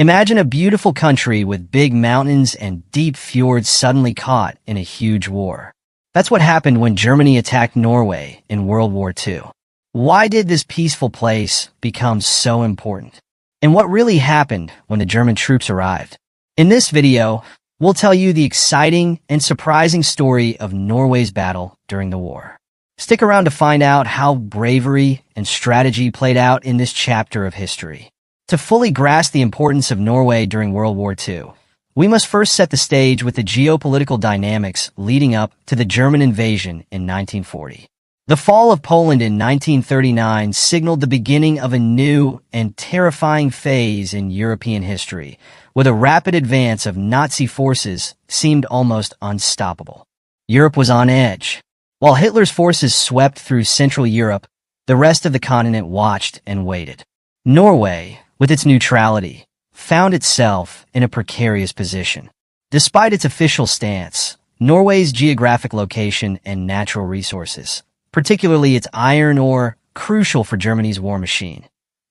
Imagine a beautiful country with big mountains and deep fjords suddenly caught in a huge war. That's what happened when Germany attacked Norway in World War II. Why did this peaceful place become so important? And what really happened when the German troops arrived? In this video, we'll tell you the exciting and surprising story of Norway's battle during the war. Stick around to find out how bravery and strategy played out in this chapter of history. To fully grasp the importance of Norway during World War II, we must first set the stage with the geopolitical dynamics leading up to the German invasion in 1940. The fall of Poland in 1939 signaled the beginning of a new and terrifying phase in European history, where the rapid advance of Nazi forces seemed almost unstoppable. Europe was on edge. While Hitler's forces swept through Central Europe, the rest of the continent watched and waited. Norway, with its neutrality, found itself in a precarious position. Despite its official stance, Norway's geographic location and natural resources, particularly its iron ore, crucial for Germany's war machine,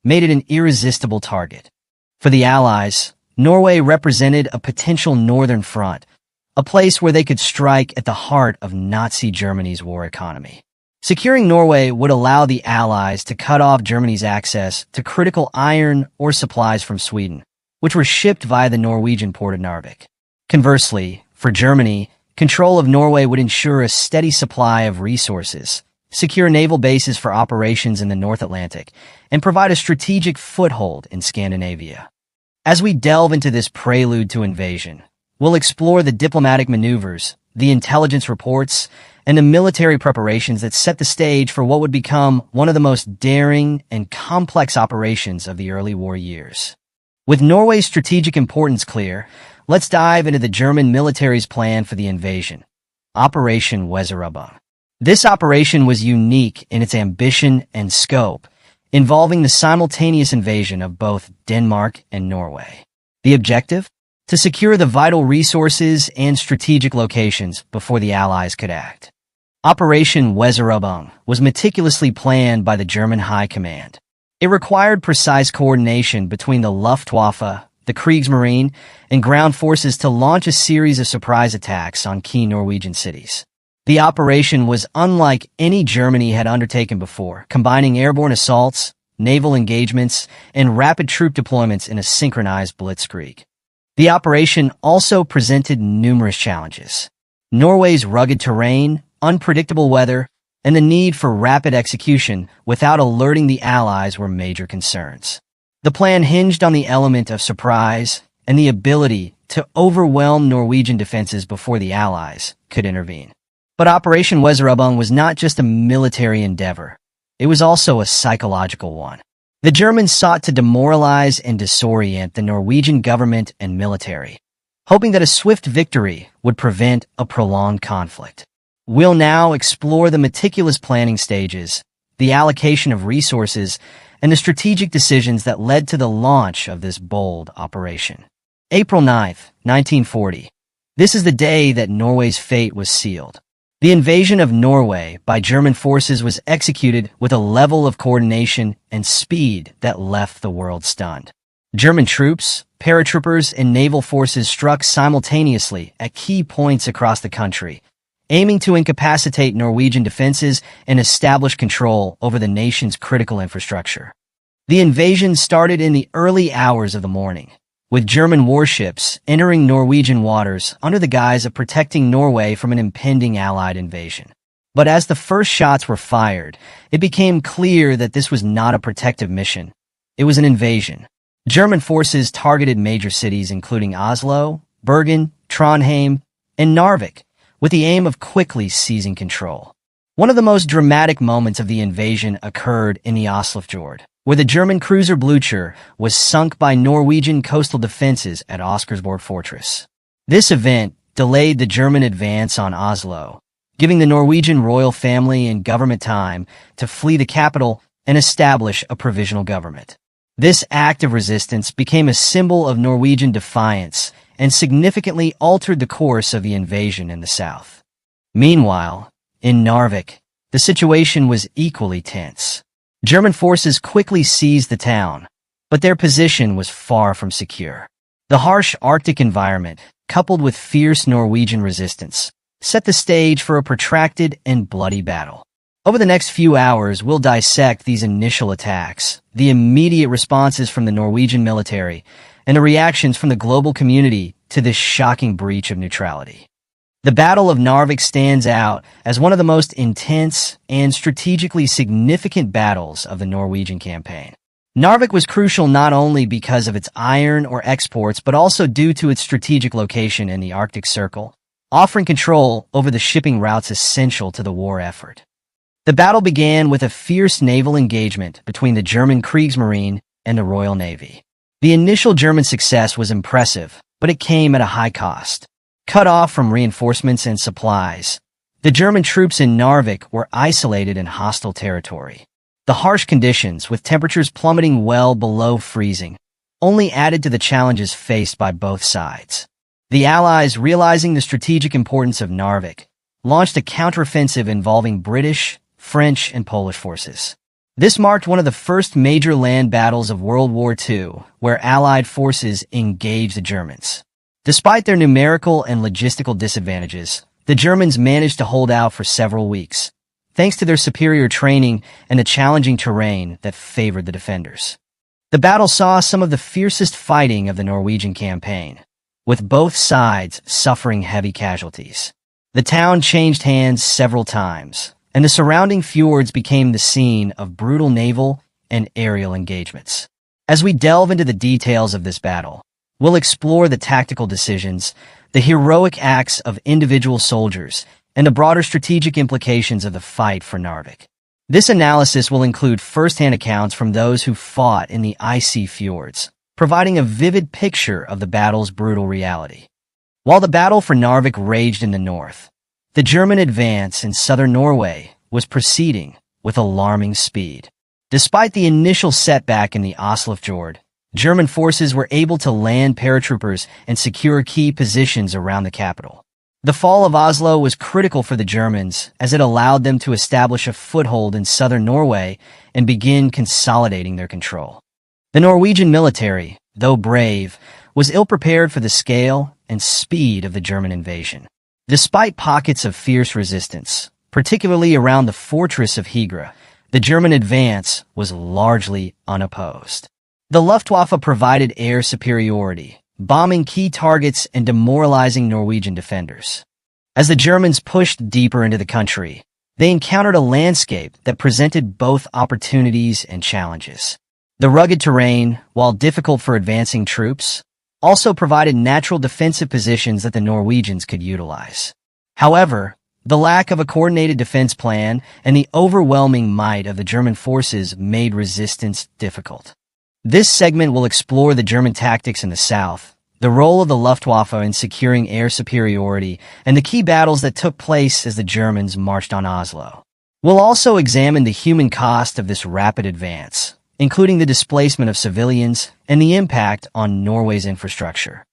made it an irresistible target. For the Allies, Norway represented a potential northern front, a place where they could strike at the heart of Nazi Germany's war economy. Securing Norway would allow the Allies to cut off Germany's access to critical iron ore supplies from Sweden, which were shipped via the Norwegian port of Narvik. Conversely, for Germany, control of Norway would ensure a steady supply of resources, secure naval bases for operations in the North Atlantic, and provide a strategic foothold in Scandinavia. As we delve into this prelude to invasion, we'll explore the diplomatic maneuvers, the intelligence reports, and the military preparations that set the stage for what would become one of the most daring and complex operations of the early war years. With Norway's strategic importance clear, let's dive into the German military's plan for the invasion, Operation Weserübung. This operation was unique in its ambition and scope, involving the simultaneous invasion of both Denmark and Norway. The objective? To secure the vital resources and strategic locations before the Allies could act. Operation Weserübung was meticulously planned by the German High Command. It required precise coordination between the Luftwaffe, the Kriegsmarine, and ground forces to launch a series of surprise attacks on key Norwegian cities. The operation was unlike any Germany had undertaken before, combining airborne assaults, naval engagements, and rapid troop deployments in a synchronized blitzkrieg. The operation also presented numerous challenges. Norway's rugged terrain, unpredictable weather, and the need for rapid execution without alerting the Allies were major concerns. The plan hinged on the element of surprise and the ability to overwhelm Norwegian defenses before the Allies could intervene. But Operation Weserübung was not just a military endeavor. It was also a psychological one. The Germans sought to demoralize and disorient the Norwegian government and military, hoping that a swift victory would prevent a prolonged conflict. We'll now explore the meticulous planning stages, the allocation of resources, and the strategic decisions that led to the launch of this bold operation. April 9th, 1940. This is the day that Norway's fate was sealed. The invasion of Norway by German forces was executed with a level of coordination and speed that left the world stunned. German troops, paratroopers, and naval forces struck simultaneously at key points across the country, aiming to incapacitate Norwegian defenses and establish control over the nation's critical infrastructure. The invasion started in the early hours of the morning, with German warships entering Norwegian waters under the guise of protecting Norway from an impending Allied invasion. But as the first shots were fired, it became clear that this was not a protective mission. It was an invasion. German forces targeted major cities including Oslo, Bergen, Trondheim, and Narvik, with the aim of quickly seizing control. One of the most dramatic moments of the invasion occurred in the Oslofjord, where the German cruiser Blücher was sunk by Norwegian coastal defenses at Oscarsborg Fortress. This event delayed the German advance on Oslo, giving the Norwegian royal family and government time to flee the capital and establish a provisional government. This act of resistance became a symbol of Norwegian defiance and significantly altered the course of the invasion in the south. Meanwhile, in Narvik, the situation was equally tense. German forces quickly seized the town, But their position was far from secure. The harsh Arctic environment, coupled with fierce Norwegian resistance, set the stage for a protracted and bloody battle. Over the next few hours, we'll dissect these initial attacks, the immediate responses from the Norwegian military, and the reactions from the global community to this shocking breach of neutrality. The Battle of Narvik stands out as one of the most intense and strategically significant battles of the Norwegian campaign. Narvik was crucial not only because of its iron ore exports, but also due to its strategic location in the Arctic Circle, offering control over the shipping routes essential to the war effort. The battle began with a fierce naval engagement between the German Kriegsmarine and the Royal Navy. The initial German success was impressive, but it came at a high cost. Cut off from reinforcements and supplies, the German troops in Narvik were isolated in hostile territory. The harsh conditions, with temperatures plummeting well below freezing, only added to the challenges faced by both sides. The Allies, realizing the strategic importance of Narvik, launched a counteroffensive involving British, French, and Polish forces. This marked one of the first major land battles of World War II, where Allied forces engaged the Germans. Despite their numerical and logistical disadvantages, the Germans managed to hold out for several weeks, thanks to their superior training and the challenging terrain that favored the defenders. The battle saw some of the fiercest fighting of the Norwegian campaign, with both sides suffering heavy casualties. The town changed hands several times, and the surrounding fjords became the scene of brutal naval and aerial engagements. As we delve into the details of this battle, we'll explore the tactical decisions, the heroic acts of individual soldiers, and the broader strategic implications of the fight for Narvik. This analysis will include first-hand accounts from those who fought in the icy fjords, providing a vivid picture of the battle's brutal reality. While the battle for Narvik raged in the north, the German advance in southern Norway was proceeding with alarming speed. Despite the initial setback in the Oslofjord, German forces were able to land paratroopers and secure key positions around the capital. The fall of Oslo was critical for the Germans, as it allowed them to establish a foothold in southern Norway and begin consolidating their control. The Norwegian military, though brave, was ill-prepared for the scale and speed of the German invasion. Despite pockets of fierce resistance, particularly around the fortress of Hygge, the German advance was largely unopposed. The Luftwaffe provided air superiority, bombing key targets and demoralizing Norwegian defenders. As the Germans pushed deeper into the country, they encountered a landscape that presented both opportunities and challenges. The rugged terrain, while difficult for advancing troops, also provided natural defensive positions that the Norwegians could utilize. However, the lack of a coordinated defense plan and the overwhelming might of the German forces made resistance difficult. This segment will explore the German tactics in the south, the role of the Luftwaffe in securing air superiority, and the key battles that took place as the Germans marched on Oslo. We'll also examine the human cost of this rapid advance, including the displacement of civilians and the impact on Norway's infrastructure.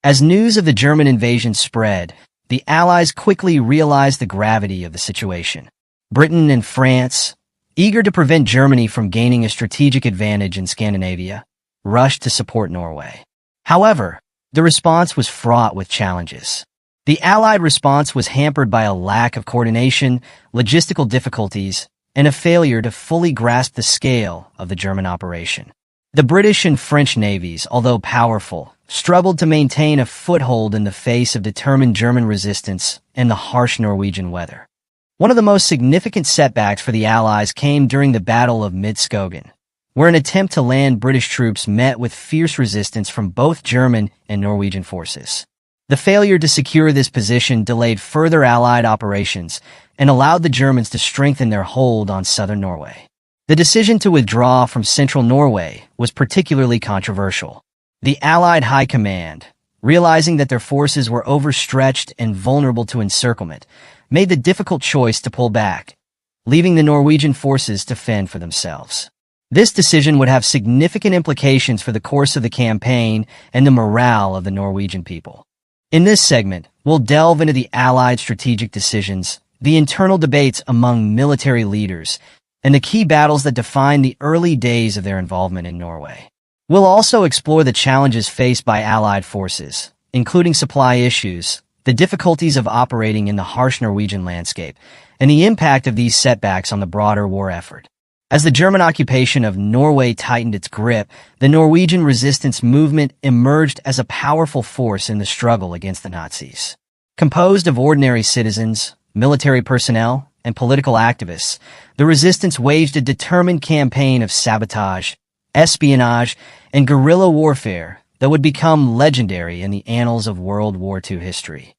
As news of the German invasion spread, the Allies quickly realized the gravity of the situation. Britain and France, eager to prevent Germany from gaining a strategic advantage in Scandinavia, rushed to support Norway. However, the response was fraught with challenges. The Allied response was hampered by a lack of coordination, logistical difficulties, and a failure to fully grasp the scale of the German operation. The British and French navies, although powerful, struggled to maintain a foothold in the face of determined German resistance and the harsh Norwegian weather. One of the most significant setbacks for the Allies came during the Battle of Midskogen, where an attempt to land British troops met with fierce resistance from both German and Norwegian forces. The failure to secure this position delayed further Allied operations and allowed the Germans to strengthen their hold on southern Norway. The decision to withdraw from central Norway was particularly controversial. The Allied High Command, realizing that their forces were overstretched and vulnerable to encirclement, made the difficult choice to pull back, leaving the Norwegian forces to fend for themselves. This decision would have significant implications for the course of the campaign and the morale of the Norwegian people. In this segment, we'll delve into the Allied strategic decisions, the internal debates among military leaders, and the key battles that defined the early days of their involvement in Norway. We'll also explore the challenges faced by Allied forces, including supply issues, the difficulties of operating in the harsh Norwegian landscape, and the impact of these setbacks on the broader war effort. As the German occupation of Norway tightened its grip, the Norwegian resistance movement emerged as a powerful force in the struggle against the Nazis. Composed of ordinary citizens, military personnel, and political activists, the resistance waged a determined campaign of sabotage, espionage, and guerrilla warfare that would become legendary in the annals of World War II history.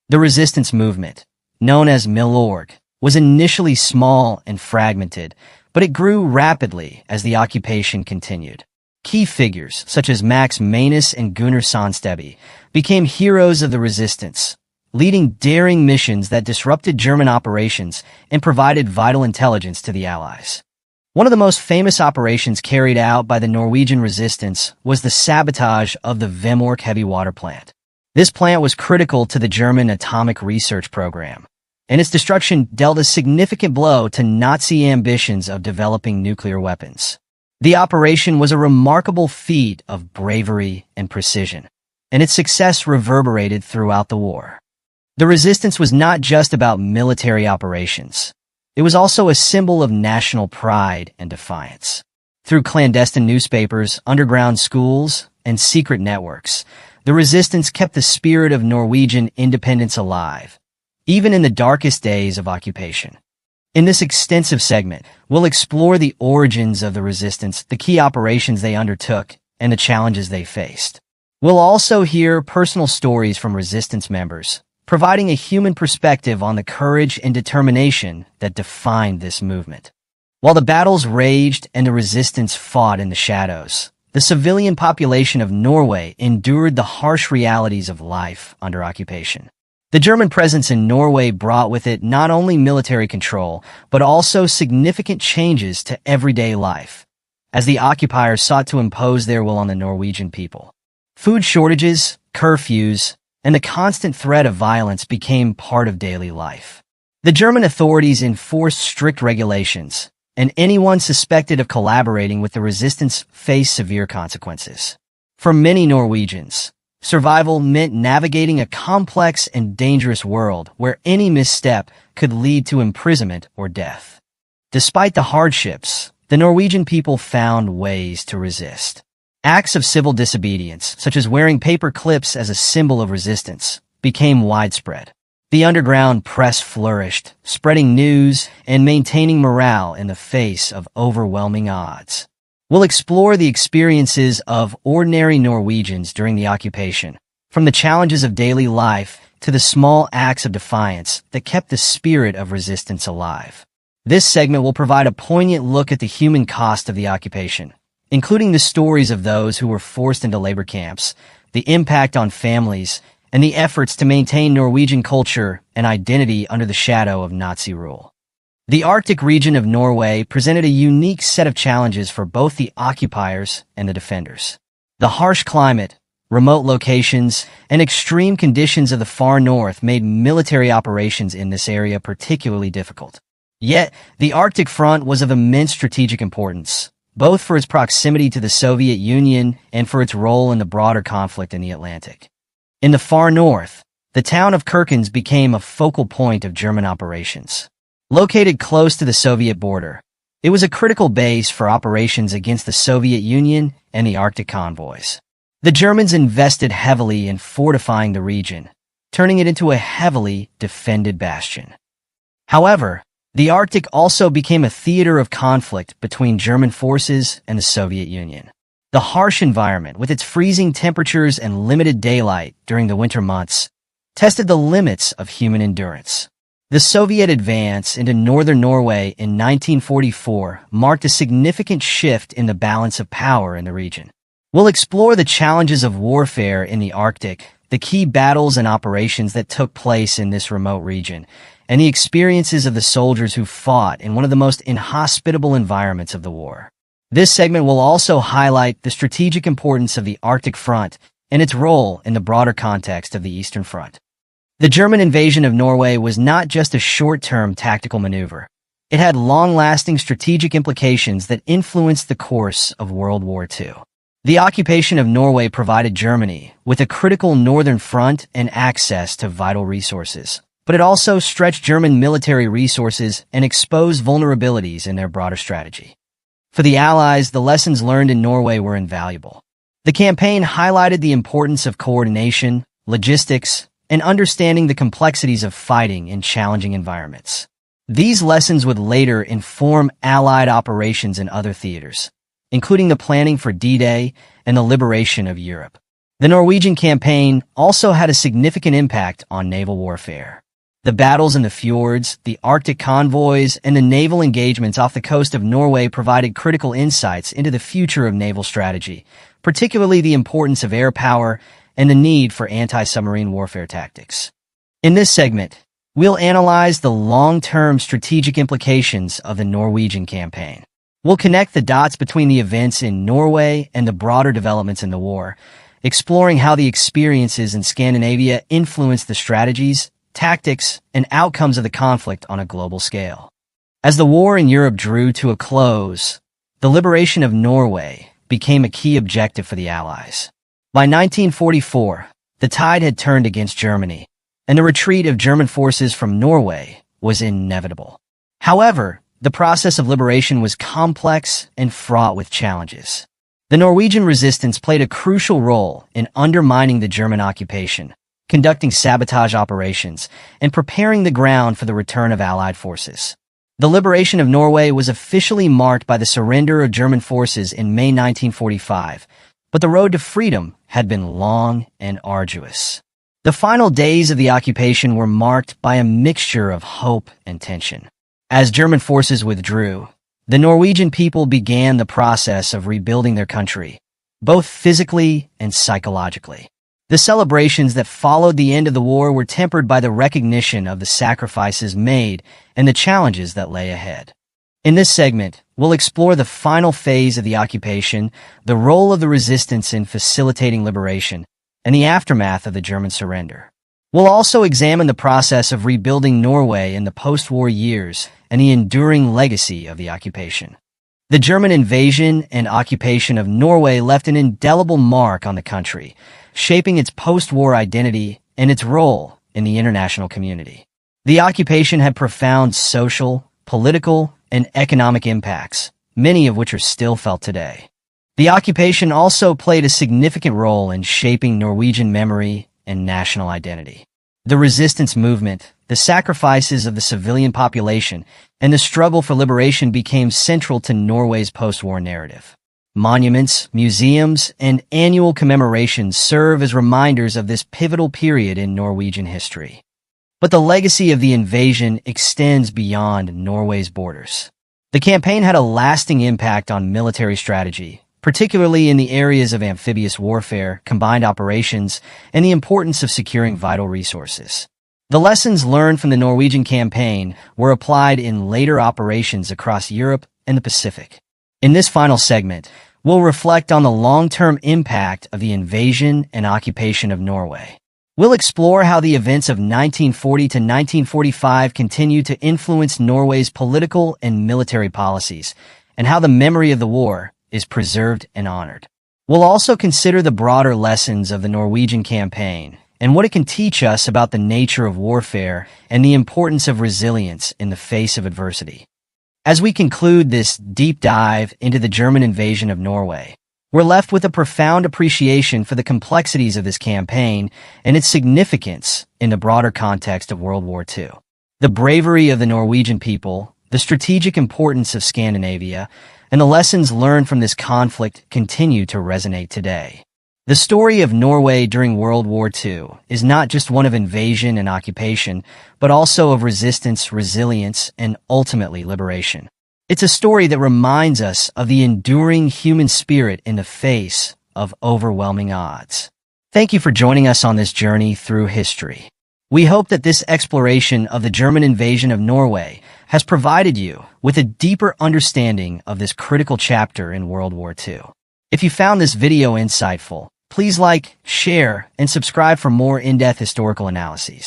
The resistance movement, known as Milorg, was initially small and fragmented, but it grew rapidly as the occupation continued. Key figures, such as Max Manus and Gunnar Sandsteby, became heroes of the resistance, leading daring missions that disrupted German operations and provided vital intelligence to the Allies. One of the most famous operations carried out by the Norwegian resistance was the sabotage of the Vemork heavy water plant. This plant was critical to the German atomic research program, and its destruction dealt a significant blow to Nazi ambitions of developing nuclear weapons. The operation was a remarkable feat of bravery and precision, and its success reverberated throughout the war. The resistance was not just about military operations. It was also a symbol of national pride and defiance. Through clandestine newspapers, underground schools, and secret networks, the resistance kept the spirit of Norwegian independence alive, even in the darkest days of occupation. In this extensive segment, we'll explore the origins of the resistance, the key operations they undertook, and the challenges they faced. We'll also hear personal stories from resistance members, providing a human perspective on the courage and determination that defined this movement. While the battles raged and the resistance fought in the shadows, the civilian population of Norway endured the harsh realities of life under occupation. The German presence in Norway brought with it not only military control, but also significant changes to everyday life, as the occupiers sought to impose their will on the Norwegian people. Food shortages, curfews, and the constant threat of violence became part of daily life. The German authorities enforced strict regulations, and anyone suspected of collaborating with the resistance faced severe consequences. For many Norwegians, survival meant navigating a complex and dangerous world where any misstep could lead to imprisonment or death. Despite the hardships, the Norwegian people found ways to resist. Acts of civil disobedience, such as wearing paper clips as a symbol of resistance, became widespread. The underground press flourished, spreading news and maintaining morale in the face of overwhelming odds. We'll explore the experiences of ordinary Norwegians during the occupation, from the challenges of daily life to the small acts of defiance that kept the spirit of resistance alive. This segment will provide a poignant look at the human cost of the occupation, including the stories of those who were forced into labor camps, the impact on families, and the efforts to maintain Norwegian culture and identity under the shadow of Nazi rule. The Arctic region of Norway presented a unique set of challenges for both the occupiers and the defenders. The harsh climate, remote locations, and extreme conditions of the far north made military operations in this area particularly difficult. Yet, the Arctic front was of immense strategic importance, both for its proximity to the Soviet Union and for its role in the broader conflict in the Atlantic. In the far north, the town of Kirkenes became a focal point of German operations. Located close to the Soviet border, it was a critical base for operations against the Soviet Union and the Arctic convoys. The Germans invested heavily in fortifying the region, turning it into a heavily defended bastion. However, the Arctic also became a theater of conflict between German forces and the Soviet Union. The harsh environment, with its freezing temperatures and limited daylight during the winter months, tested the limits of human endurance. The Soviet advance into northern Norway in 1944 marked a significant shift in the balance of power in the region. We'll explore the challenges of warfare in the Arctic, the key battles and operations that took place in this remote region, and the experiences of the soldiers who fought in one of the most inhospitable environments of the war. This segment will also highlight the strategic importance of the Arctic Front and its role in the broader context of the Eastern Front. The German invasion of Norway was not just a short-term tactical maneuver. It had long-lasting strategic implications that influenced the course of World War II. The occupation of Norway provided Germany with a critical northern front and access to vital resources, but it also stretched German military resources and exposed vulnerabilities in their broader strategy. For the Allies, the lessons learned in Norway were invaluable. The campaign highlighted the importance of coordination, logistics, and understanding the complexities of fighting in challenging environments. These lessons would later inform Allied operations in other theaters, including the planning for D-Day and the liberation of Europe. The Norwegian campaign also had a significant impact on naval warfare. The battles in the fjords, the Arctic convoys, and the naval engagements off the coast of Norway provided critical insights into the future of naval strategy, particularly the importance of air power and the need for anti-submarine warfare tactics. In this segment, we'll analyze the long-term strategic implications of the Norwegian campaign. We'll connect the dots between the events in Norway and the broader developments in the war, exploring how the experiences in Scandinavia influenced the strategies, tactics, and outcomes of the conflict on a global scale. As the war in Europe drew to a close, the liberation of Norway became a key objective for the Allies. By 1944, the tide had turned against Germany, and the retreat of German forces from Norway was inevitable. However, the process of liberation was complex and fraught with challenges. The Norwegian resistance played a crucial role in undermining the German occupation, conducting sabotage operations, and preparing the ground for the return of Allied forces. The liberation of Norway was officially marked by the surrender of German forces in May 1945, but the road to freedom had been long and arduous. The final days of the occupation were marked by a mixture of hope and tension. As German forces withdrew, the Norwegian people began the process of rebuilding their country, both physically and psychologically. The celebrations that followed the end of the war were tempered by the recognition of the sacrifices made and the challenges that lay ahead. In this segment, we'll explore the final phase of the occupation, the role of the resistance in facilitating liberation, and the aftermath of the German surrender. We'll also examine the process of rebuilding Norway in the post-war years and the enduring legacy of the occupation. The German invasion and occupation of Norway left an indelible mark on the country, shaping its post-war identity and its role in the international community. The occupation had profound social, political, and economic impacts, many of which are still felt today. The occupation also played a significant role in shaping Norwegian memory and national identity. The resistance movement, the sacrifices of the civilian population, and the struggle for liberation became central to Norway's post-war narrative. Monuments, museums, and annual commemorations serve as reminders of this pivotal period in Norwegian history. But the legacy of the invasion extends beyond Norway's borders. The campaign had a lasting impact on military strategy, particularly in the areas of amphibious warfare, combined operations, and the importance of securing vital resources. The lessons learned from the Norwegian campaign were applied in later operations across Europe and the Pacific. In this final segment, we'll reflect on the long-term impact of the invasion and occupation of Norway. We'll explore how the events of 1940 to 1945 continued to influence Norway's political and military policies, and how the memory of the war is preserved and honored. We'll also consider the broader lessons of the Norwegian campaign and what it can teach us about the nature of warfare and the importance of resilience in the face of adversity. As we conclude this deep dive into the German invasion of Norway, we're left with a profound appreciation for the complexities of this campaign and its significance in the broader context of World War II. The bravery of the Norwegian people, the strategic importance of Scandinavia, and the lessons learned from this conflict continue to resonate today. The story of Norway during World War II is not just one of invasion and occupation, but also of resistance, resilience, and ultimately liberation. It's a story that reminds us of the enduring human spirit in the face of overwhelming odds. Thank you for joining us on this journey through history. We hope that this exploration of the German invasion of Norway has provided you with a deeper understanding of this critical chapter in World War II. If you found this video insightful, please like, share, and subscribe for more in-depth historical analyses.